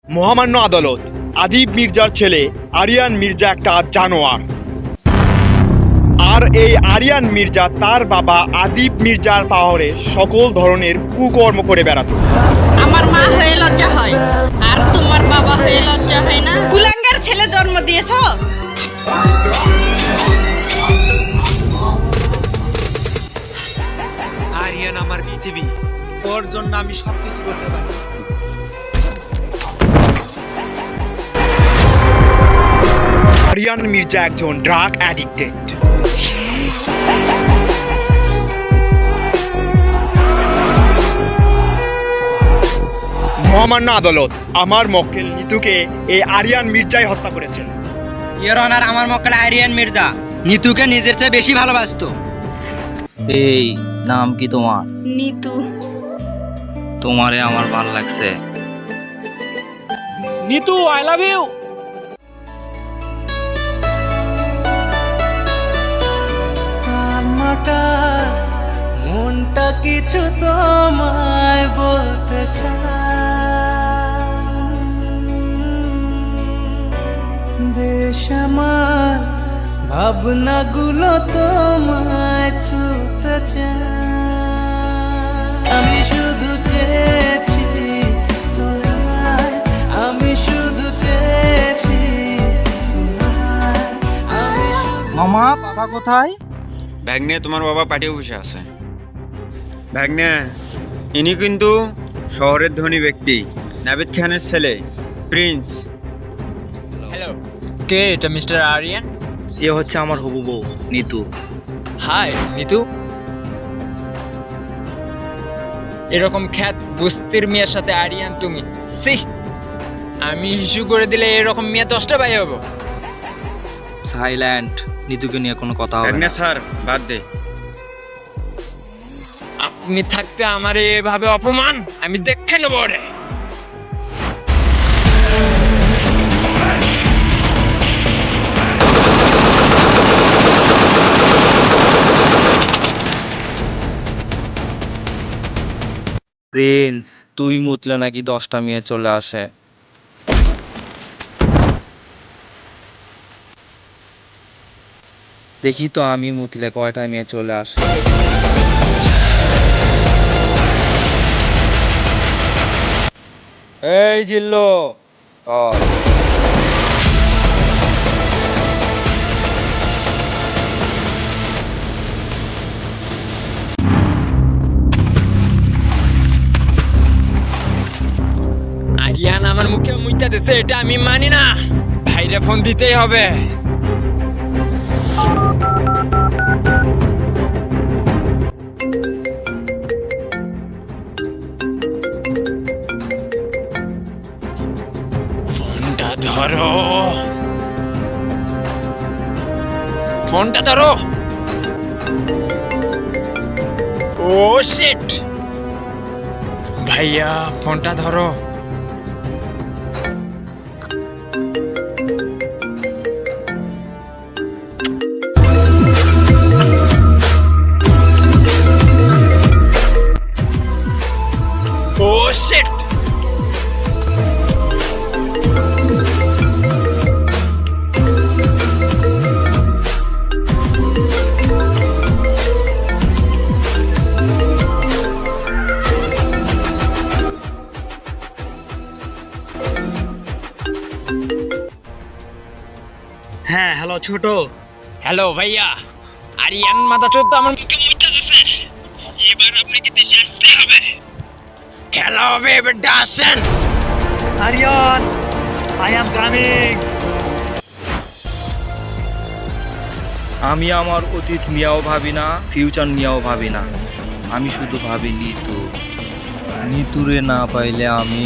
মহামান্য আদালত, আদিব মির্জার ছেলে আরিয়ান মির্জা একটা জানোয়ার। আর এই আরিয়ান মির্জা তার বাবা আদিব মির্জার পাওয়ারে সকল ধরনের কুকর্ম করে বেড়াতো। আমার মা হয়ে লজ্জা হয়, আর তোমার বাবা হয়ে লজ্জা হয় না? কুলাঙ্গার ছেলে জন্ম দিয়েছো। আরিয়ান আমার পৃথিবী, ওর জন্য আমি সবকিছু করতে পারি। আরিয়ান মির্জা একজন ড্রাগ অ্যাডিক্টেড। মহামান্য আদালত, আমার মক্কেল নিতুকে এই আরিয়ান মির্জাই হত্যা করেছেন। ইয়োর অনার, আমার মক্কেল আরিয়ান মির্জা নিতুকে নিজের চেয়ে বেশি ভালোবাসতো। এই নাম কি তোমার? নিতু। তোমারে আমার ভাল লাগছে। Nitu, I love you. মনটা কিছু তোমায় বলতে চায়, দেশ আমার ভাবনাগুলো তোমায় ছুতে চায়। আমি শুধু চেয়েছি তোমায়, আমি শুধু চেয়েছি তোমায়, আমি শুধু। মামা, পাপা কোথায়? ভাগ্নে, তোমার বাবা পার্টি অফিসে আছে। ভাগ্নে, ইনি কিন্তু শহরের ধনী ব্যক্তি, নাবিদ খানের ছেলে প্রিন্স। হ্যালো, কে এটা? মিস্টার আরিয়ান? এ হচ্ছে আমার হবু বউ নিতু। হাই নিতু। এরকম খ্যাত বস্তির মেয়ের সাথে আরিয়ান তুমি? সি, আমি ইস্যু করে দিলে এরকম মেয়ে 10টা পাই হবো। সাইল্যান্ড, নিতুকে নিয়ে কোনো কথা হবে ভাগ্নে না। স্যার, বাদ দে। আপনি থাকতে আমার এভাবে অপমান আমি দেখে নেবো রে। প্রিন্স, তুই মুতলে নাকি 10টা মেয়ে চলে আসে। দেখি তো আমি মুতলে কয়টা মেয়ে চলে আসে। এই জিল্লো, চল। আরিয়ান আমার মুখে মুইতা দিছে, এটা আমি মানি না। ভাইরে ফোন দিতেই হবে। ফোনটা ধরো, ফোনটা ধরো। ও শিট, ভাইয়া ফোনটা ধরো। ও শিট, হ্যাঁ, হ্যালো ছোট। হ্যালো ভাইয়া, আরিয়ান মাথা চোদ্দ আমার মুখে মুইতা দিছে। এবার আপনাকে দেশে আসতে হবে, খেলা হবে, এবার আসেন। Aryan, I am coming. আমি আমার অতীত নিয়েও ভাবি না, ফিউচার নিয়েও ভাবি না। আমি শুধু ভাবি নিতু। নিতুরে না পাইলে আমি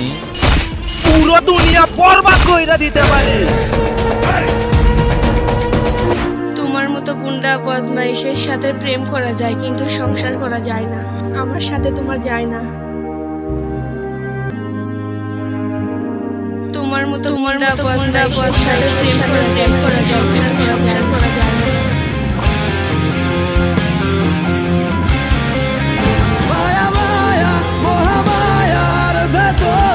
পুরো দুনিয়া বরবাদ কইরা দিতে পারি। তোমার মতো গুন্ডা বদমাইশের সাথে প্রেম করা যায়, কিন্তু সংসার করা যায় না। আমার সাথে তোমার যায় না। তোমার মতো গুন্ডা বদমাইশের সাথে প্রেম করা যায়, সংসার করা যায় না। মায়া মায়া মহামায়ার ভেতর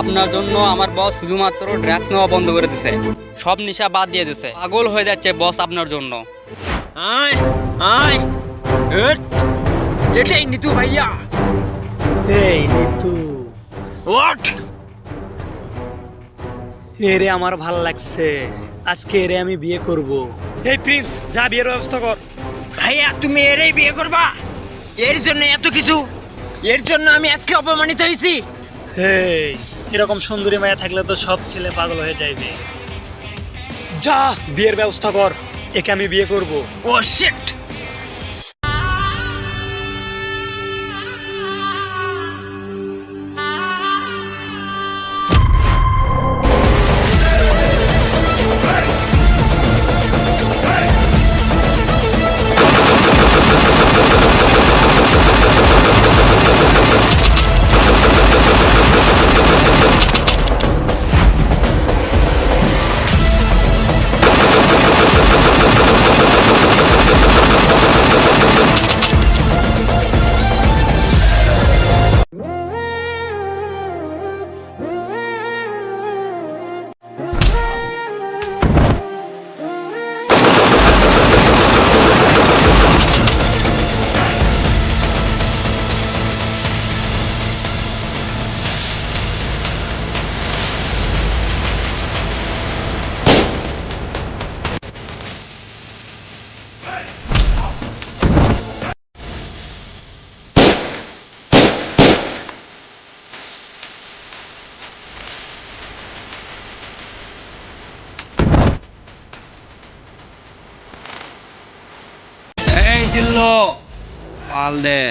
আপনার জন্য আমার বস শুধুমাত্র ড্রাগস নেওয়া বন্ধ করে দিছে, সব নেশা বাদ দিয়ে দিছে। পাগল হয়ে যাচ্ছে বস আপনার জন্য। আয় আয় এটাই নিতু ভাইয়া। এই নিতু, হোয়াট? এরে আমার ভাল লাগছে, আজকে এরে আমি বিয়ে করব। এই প্রিন্স, যা বিয়ের ব্যবস্থা কর। ভাইয়া তুমি এরই বিয়ে করবা? এর জন্য এত কিছু? এর জন্য আমি আজকে অপমানিত হয়েছি? এই এরকম সুন্দরী মায়া থাকলে তো সব ছেলে পাগল হয়ে যাইবে। যা বিয়ের ব্যবস্থা কর, একে আমি বিয়ে করব। ও শিট! এই দিল্লো পাল দে।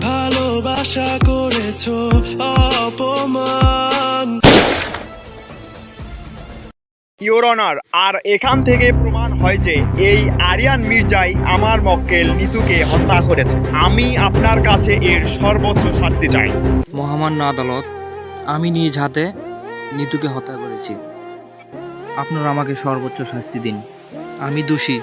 ভালোবাসা করেছো অপমান। ইওর অনার, আর এখান থেকে প্রমাণ হয় যে এই আরিয়ান মির্জাই আমার মক্কেল নিতুকে হত্যা করেছে। আমি আপনার কাছে এর সর্বোচ্চ শাস্তি চাই। মহামান্য আদালত, আমি নিজ হাতে নিতুকে হত্যা করেছি। আপনারা আমাকে সর্বোচ্চ শাস্তি দিন। আমি দোষী।